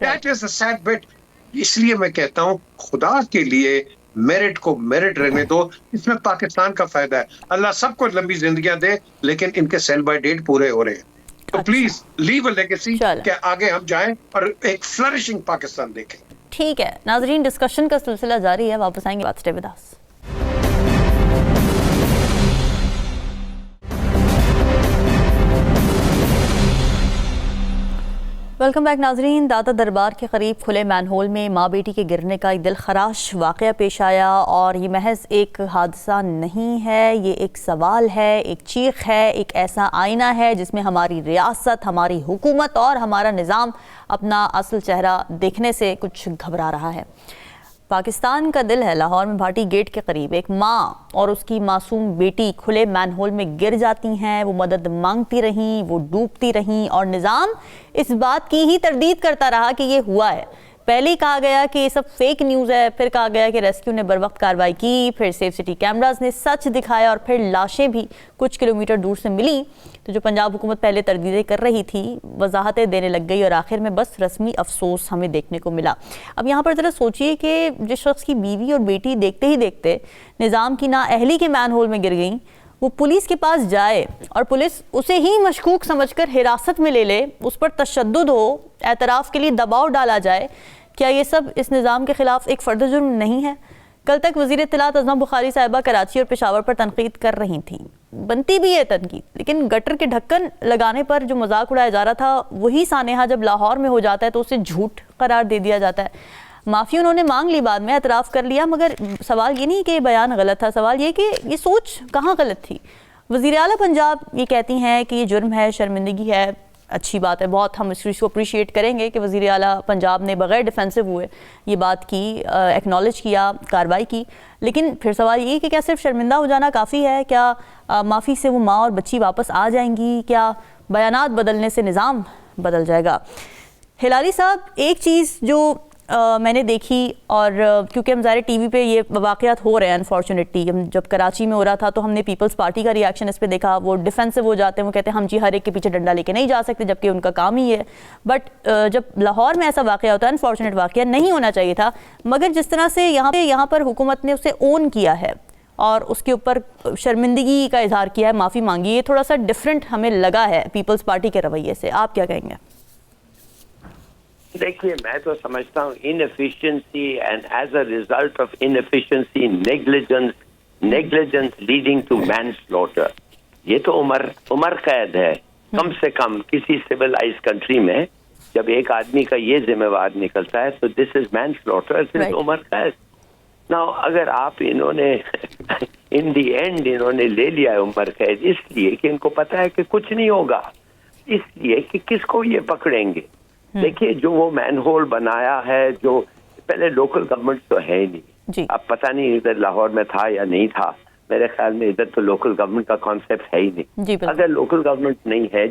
That is the sad bit. इसलिए मैं कहता हूं, खुदा के लिए मेरिट को मेरिट रहने दो, इसमें पाकिस्तान का फायदा है। अल्लाह सबको लंबी जिंदगियां दे, लेकिन इनके सेल बाय डेट पूरे हो रहे हैं। तो प्लीज लीव अ लेगेसी कि आगे हम जाएं और एक फ्लरिशिंग पाकिस्तान देखें। ठीक है नाजरीन, डिस्कशन का सिलसिला जारी है, वापस आएंगे, बात stay with us. Welcome back नाजरीन। दाता दरबार के करीब खुले मैनहोल में माँ बेटी के गिरने का एक दिलखराश वाक़या पेश आया, और ये महज एक हादसा नहीं है, ये एक सवाल है, एक चीख है, एक ऐसा आईना है जिसमें हमारी रियासत, हमारी हुकूमत और हमारा निज़ाम अपना असल चेहरा देखने से कुछ घबरा रहा है। पाकिस्तान का दिल है। लाहौर में भाटी गेट के करीब एक माँ और उसकी मासूम बेटी खुले मैनहोल में गिर जाती हैं। वो मदद मांगती रहीं, वो डूबती रहीं, और निज़ाम इस बात की ही तरदीद करता रहा कि ये हुआ है। पहले ही कहा गया कि ये सब फेक न्यूज़ है, फिर कहा गया कि रेस्क्यू ने बर वक्त कार्रवाई की, फिर सेफ सिटी कैमराज ने सच दिखाया, और फिर लाशें भी कुछ किलोमीटर दूर से मिली। तो जो पंजाब हुकूमत पहले तरदीदें कर रही थी, वजाहतें देने लग गई, और आखिर में बस रस्मी अफसोस हमें देखने को मिला। अब यहाँ पर ज़रा सोचिए कि जिस शख्स की बीवी और बेटी देखते ही देखते निज़ाम की नाअहली के मैनहोल में गिर गई, वो पुलिस के पास जाए और पुलिस उसे ही मशकूक समझकर हिरासत में ले ले, उस पर तशद्दुद हो, एतराफ़ के लिए दबाव डाला जाए। क्या ये सब इस निज़ाम के ख़िलाफ़ एक फ़र्द जुर्म नहीं है? कल तक वज़ीर इत्तलात अज़मा बुखारी साहिबा कराची और पेशावर पर तनकीद कर रही थी, बनती भी है तनकीद, लेकिन गटर के ढक्कन लगाने पर जो मजाक उड़ाया जा रहा था, वही सानेहा जब लाहौर में हो जाता है तो उसे झूठ करार दे दिया जाता है। माफ़ी उन्होंने मांग ली, बाद में एतराफ़ कर लिया, मगर सवाल ये नहीं कि ये बयान गलत था, सवाल ये कि ये सोच कहाँ गलत थी। वज़ीर आला पंजाब ये कहती हैं कि ये जुर्म है, शर्मिंदगी है, अच्छी बात है, बहुत हम इस चीज़ को अप्रिशिएट करेंगे कि वज़ीर आला पंजाब ने बग़ैर डिफेंसिव हुए ये बात की, एक्नॉलेज किया, कार्रवाई की। लेकिन फिर सवाल ये कि क्या सिर्फ शर्मिंदा हो जाना काफ़ी है? क्या माफ़ी से वो माँ और बच्ची वापस आ जाएंगी? क्या बयानात बदलने से निज़ाम बदल जाएगा? हिलारी साहब, एक चीज़ जो मैंने देखी, और क्योंकि हम ज़ाहिर टीवी पे ये वाक़यात हो रहे हैं अनफॉर्चुनेटली, हम जब कराची में हो रहा था तो हमने पीपल्स पार्टी का रिएक्शन इस पे देखा। वो डिफेंसिव हो जाते हैं, वो कहते हैं हम जी हर एक के पीछे डंडा लेके नहीं जा सकते, जबकि उनका काम ही है। बट जब लाहौर में ऐसा वाक़या होता है, अनफॉर्चुनेट वाक़या, नहीं होना चाहिए था, मगर जिस तरह से यहाँ पर हुकूमत ने उसे ओन किया है और उसके ऊपर शर्मिंदगी का इजहार किया है, माफ़ी मांगी, ये थोड़ा सा डिफरेंट हमें लगा है पीपल्स पार्टी के रवैये से। आप क्या कहेंगे? देखिए, मैं तो समझता हूँ inefficiency and as a result of inefficiency negligence leading to manslaughter, ये तो उम्र कैद है कम से कम किसी सिविलाइज्ड कंट्री में। जब एक आदमी का ये जिम्मेवार निकलता है तो दिस इज मैनस्लॉटर, दिस इज उम्र कैद। नाउ अगर आप इन्होंने इन दी एंड इन्होंने ले लिया है उम्र कैद इसलिए कि इनको पता है कि कुछ नहीं होगा, इसलिए कि किसको ये पकड़ेंगे। देखिए, जो वो मैनहोल बनाया है, जो पहले लोकल गवर्नमेंट तो है ही नहीं, अब पता नहीं इधर लाहौर में था या नहीं था, मेरे ख्याल में इधर तो लोकल गवर्नमेंट का कॉन्सेप्ट है ही नहीं। अगर लोकल गवर्नमेंट नहीं है,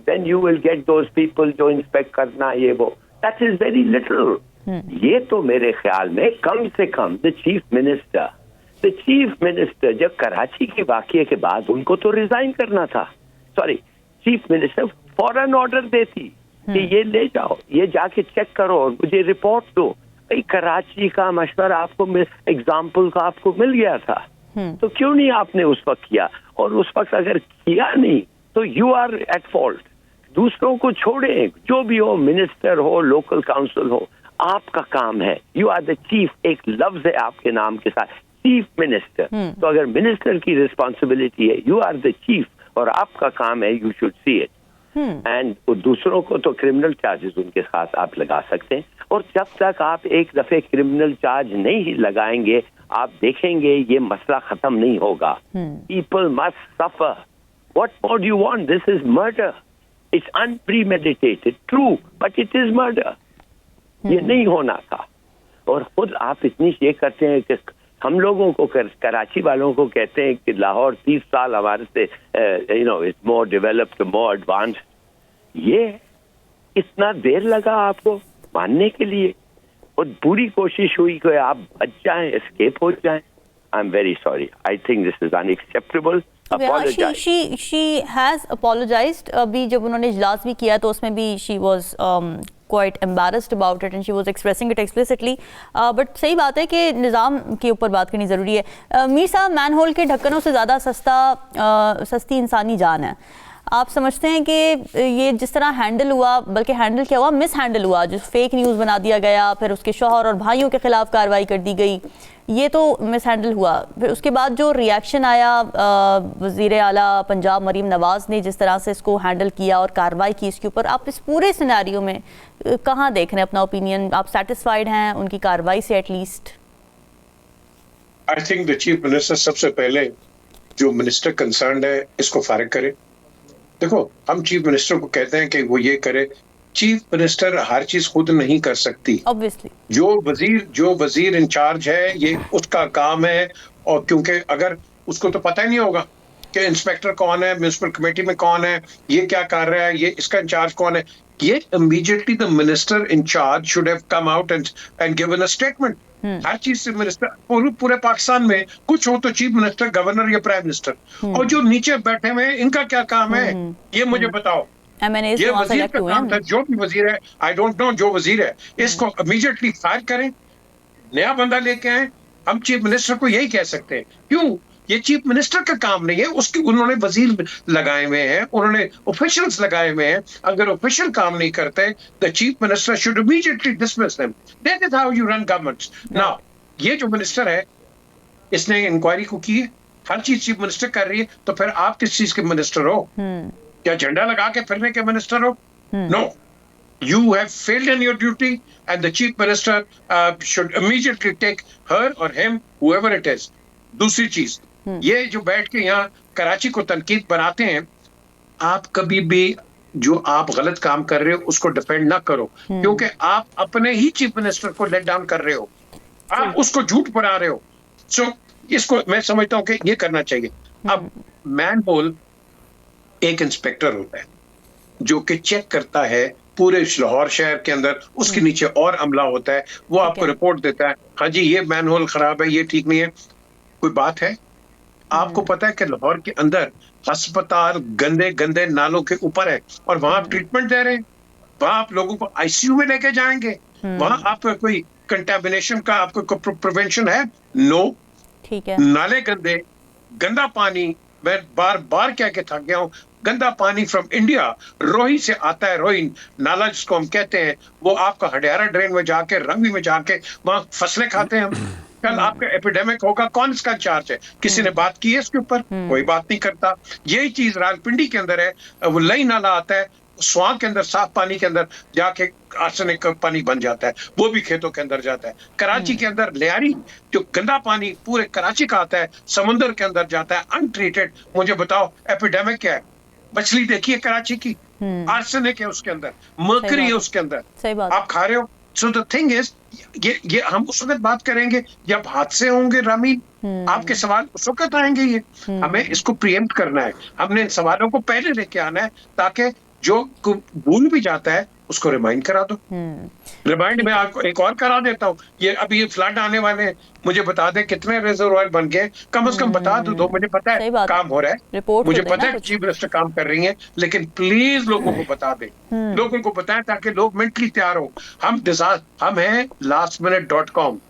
then you will get those people जो इंस्पेक्ट करना ये वो, that is very little। ये तो मेरे ख्याल में कम से कम द चीफ मिनिस्टर जब कराची के वाकये के बाद उनको तो रिजाइन करना था, सॉरी, चीफ मिनिस्टर फौरन ऑर्डर देती कि ये ले जाओ, ये जाके चेक करो और मुझे रिपोर्ट दो। भाई, कराची का मशवरा आपको एग्जाम्पल का आपको मिल गया था, तो क्यों नहीं आपने उस वक्त किया? और उस वक्त अगर किया नहीं तो यू आर एट फॉल्ट। दूसरों को छोड़े, जो भी हो, मिनिस्टर हो, लोकल काउंसिल हो, आपका काम है, यू आर द चीफ, एक लफ्ज है आपके नाम के साथ, चीफ मिनिस्टर। तो अगर मिनिस्टर की रिस्पॉन्सिबिलिटी है, यू आर द चीफ और आपका काम है, you should see it. And दूसरों को तो क्रिमिनल चार्जेस उनके साथ आप लगा सकते हैं, और जब तक आप एक दफे क्रिमिनल चार्ज नहीं लगाएंगे, आप देखेंगे ये मसला खत्म नहीं होगा। People must suffer. What more do you want? This is murder. It's unpremeditated, true, but it is murder. ये नहीं होना था। और खुद आप इतनी ये करते हैं कि हम लोगों को कराची वालों को कहते हैं कि लाहौर 30 साल हमारे से it's more developed, more advanced. ये इतना देर लगा आपको मानने के लिए, और पूरी कोशिश हुई कि आप बच जाएं, एस्केप हो जाएं। I am very sorry, I think this is unacceptable. she has apologized। अभी जब उन्होंने इजलास भी किया तो उसमें भी she was quite embarrassed about it and she was expressing it explicitly। but सही बात है कि निज़ाम के ऊपर बात करनी ज़रूरी है। मीर साहब, मैनहोल के ढक्कनों से ज़्यादा सस्ती इंसानी जान है। आप समझते हैं कि ये जिस तरह हैंडल हुआ, बल्कि हैंडल क्या हुआ, मिस हैंडल हुआ, जो फेक न्यूज़ बना दिया गया, फिर उसके शौहर और भाइयों के खिलाफ कार्रवाई कर दी गई, ये तो मिस हैंडल हुआ। फिर उसके बाद जो रिएक्शन आया वज़ीर आला पंजाब मरीम नवाज़ ने जिस तरह से इसको हैंडल किया और कार्रवाई की इसके ऊपर, आप इस पूरे सिनेरियो में कहाँ देख रहे हैं अपना ओपिनियन? आप सेटिस्फाइड हैं उनकी कार्रवाई से at least? I think the chief minister सबसे पहले जो मिनिस्टर कंसर्न है इसको फारिग करे। देखो, हम चीफ मिनिस्टर को कहते हैं कि वो ये करे, चीफ मिनिस्टर हर चीज खुद नहीं कर सकती। ऑब्वियसली जो वजीर इंचार्ज है ये उसका काम है, और क्योंकि अगर उसको तो पता ही नहीं होगा कि इंस्पेक्टर कौन है, म्युनिसिपल कमेटी में कौन है, ये क्या कर रहा है, ये इसका इंचार्ज कौन है, ये immediately the minister incharge should have come out and given a statement. हर चीज से मिनिस्टर, पूरे पाकिस्तान में कुछ हो तो चीफ मिनिस्टर, गवर्नर या प्राइम मिनिस्टर, और जो नीचे बैठे हुए इनका क्या काम है, ये मुझे बताओ। ये वजीर का काम था, जो भी वजीर है, आई डोंट नो, जो वजीर है इसको इमीडिएटली फायर करें, नया बंदा लेके आए। हम चीफ मिनिस्टर को यही कह सकते हैं। क्यों? ये चीफ मिनिस्टर का काम नहीं है, उसके उन्होंने वजीर लगाए हुए हैं, उन्होंने ऑफिशियल्स लगाए हुए हैं। अगर ऑफिशियल काम नहीं करते, the chief minister should immediately dismiss them. That is how you run governments. Now ये जो मिनिस्टर है, इसने इंक्वायरी को की है, हर चीज चीफ मिनिस्टर कर रही है, तो फिर आप किस चीज के मिनिस्टर हो? क्या झंडा लगा के फिरने के मिनिस्टर हो? No, you have failed in your duty and the chief minister should immediately take her or him, whoever it is। दूसरी चीज, ये जो बैठ के यहाँ कराची को तनकीद बनाते हैं, आप कभी भी जो आप गलत काम कर रहे हो उसको डिफेंड ना करो, क्योंकि आप अपने ही चीफ मिनिस्टर को लेट डाउन कर रहे हो, आप उसको झूठ बना रहे हो। सो इसको मैं समझता हूँ कि ये करना चाहिए। अब मैनहोल एक इंस्पेक्टर होता है जो कि चेक करता है पूरे लाहौर शहर के अंदर, उसके नीचे और अमला होता है, वो आपको रिपोर्ट देता है, हाँ जी ये मैनहोल खराब है, ये ठीक नहीं है। कोई बात है? आपको पता है कि लाहौर के अंदर अस्पताल गंदे गंदे नालों के ऊपर है, और वहां आप ट्रीटमेंट दे रहे हैं, वहां आप लोगों को आईसीयू में लेके जाएंगे, वहां आपका कोई कंटेमिनेशन का आपको प्रिवेंशन है? नो। ठीक है। नाले गंदे, गंदा पानी, मैं बार बार कह के थक गया हूँ, गंदा पानी फ्रॉम इंडिया रोही से आता है, रोही नाला जिसको हम कहते हैं, वो आपका हडियारा ड्रेन में जाके, रंगी में जाके वहां फसलें खाते हैं हम। कल आपका एपिडेमिक होगा, कौन इसका चार्ज है? किसी ने बात की है इसके ऊपर? कोई बात नहीं करता। यही चीज रावलपिंडी के अंदर है, वो लई नाला आता है, स्वां के अंदर, साफ पानी के अंदर जाके आर्सेनिक का पानी बन जाता है, वो भी खेतों के अंदर जाता है। कराची के अंदर लियारी जो गंदा पानी पूरे कराची का आता है, समुद्र के अंदर जाता है अनट्रीटेड। मुझे बताओ एपिडेमिक क्या है? मछली देखिए कराची की, आर्सेनिक है उसके अंदर, मर्करी है उसके अंदर, सही बात। आप खा रहे हो। सो द थिंग इज, ये हम उस वक्त बात करेंगे जब हादसे होंगे रामीन, आपके सवाल उस वक्त आएंगे। ये हमें इसको प्रीएम्प्ट करना है, हमने इन सवालों को पहले लेके आना है, ताकि जो भूल भी जाता है उसको रिमाइंड करा दो। रिमाइंड में आपको एक और करा देता हूँ, ये अभी ये फ्लड आने वाले हैं, मुझे बता दे कितने रिजर्वायर बन गए, कम से कम बता दो। मुझे पता है काम हो रहा है, मुझे पता है चीफ मिनिस्टर काम कर रही है, लेकिन प्लीज लोगों को बता दे, लोगों को बताएं ताकि लोग मेंटली तैयार हो। हम हैं lastminute.com,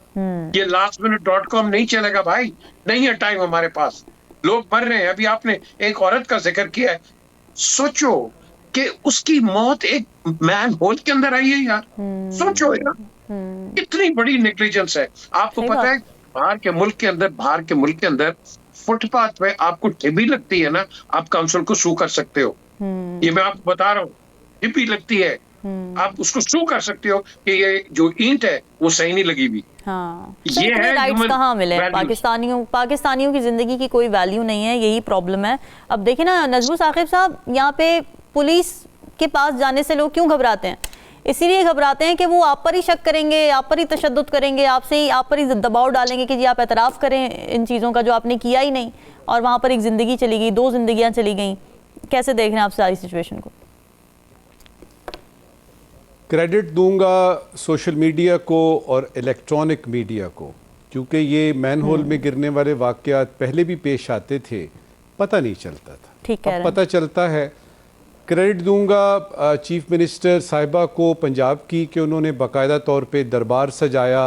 ये lastminute.com नहीं चलेगा भाई, नहीं है टाइम हमारे पास, लोग मर रहे हैं। अभी आपने एक औरत का जिक्र किया है, सोचो कि उसकी मौत एक मैन होल के अंदर आई है यार, सोचो यार इतनी बड़ी नेग्लिजेंस है। आपको पता है बाहर के मुल्क के अंदर फुटपाथ पे आपको टिब्बी लगती है ना, आप काउंसिल को सू कर सकते हो। ये मैं आपको बता रहा हूँ, टिब्बी लगती है, आप उसको सू कर सकते हो कि ये जो ईंट है वो सही नहीं लगी हुई। हाँ, ये है राइट्स कहाँ मिले पाकिस्तानियों की जिंदगी की कोई वैल्यू नहीं है, यही प्रॉब्लम है। अब देखिए ना नजबू साकिब साहब, यहाँ पे पुलिस के पास जाने से लोग क्यों घबराते हैं? इसीलिए घबराते हैं कि वो आप पर ही शक करेंगे, आप पर ही तशद्दुद करेंगे, आप पर ही दबाव डालेंगे कि जी आप एतराफ़ करें इन चीज़ों का जो आपने किया ही नहीं, और वहाँ पर एक ज़िंदगी चली गई, 2 ज़िंदगियाँ चली गई। कैसे देख रहे हैं आप सारी सिचुएशन को? क्रेडिट दूंगा सोशल मीडिया को और इलेक्ट्रॉनिक मीडिया को, क्योंकि ये मैनहोल में गिरने वाले वाक़यात पहले भी पेश आते थे, पता नहीं चलता था, ठीक है, पता चलता है। क्रेडिट दूंगा चीफ मिनिस्टर साहिबा को पंजाब की कि उन्होंने बाकायदा तौर पे दरबार सजाया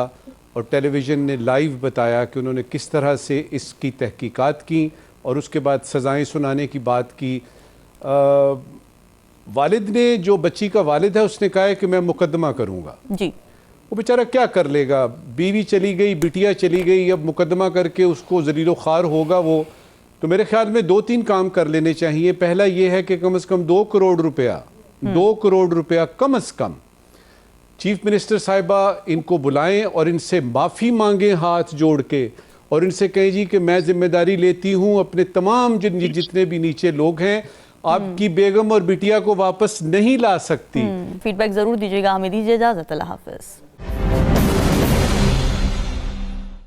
और टेलीविज़न ने लाइव बताया कि उन्होंने किस तरह से इसकी तहकीकात की और उसके बाद सज़ाएं सुनाने की बात की। वालिद ने, जो बच्ची का वालिद है, उसने कहा है कि मैं मुकदमा करूँगा जी। वो बेचारा क्या कर लेगा, बीवी चली गई, बिटिया चली गई, अब मुकदमा करके उसको जलीलो ख़ार होगा वो। तो मेरे ख्याल में 2-3 काम कर लेने चाहिए। पहला ये है कि कम से कम 2 करोड़ रुपया कम से कम चीफ मिनिस्टर साहिबा इनको बुलाएं और इनसे माफ़ी मांगें हाथ जोड़ के, और इनसे कहें जी कि मैं जिम्मेदारी लेती हूँ, अपने तमाम जितने भी नीचे लोग हैं, आपकी बेगम और बिटिया को वापस नहीं ला सकती। फीडबैक ज़रूर दीजिएगा, हमें दीजिए इजाज़त, अल्लाह हाफ़िज़।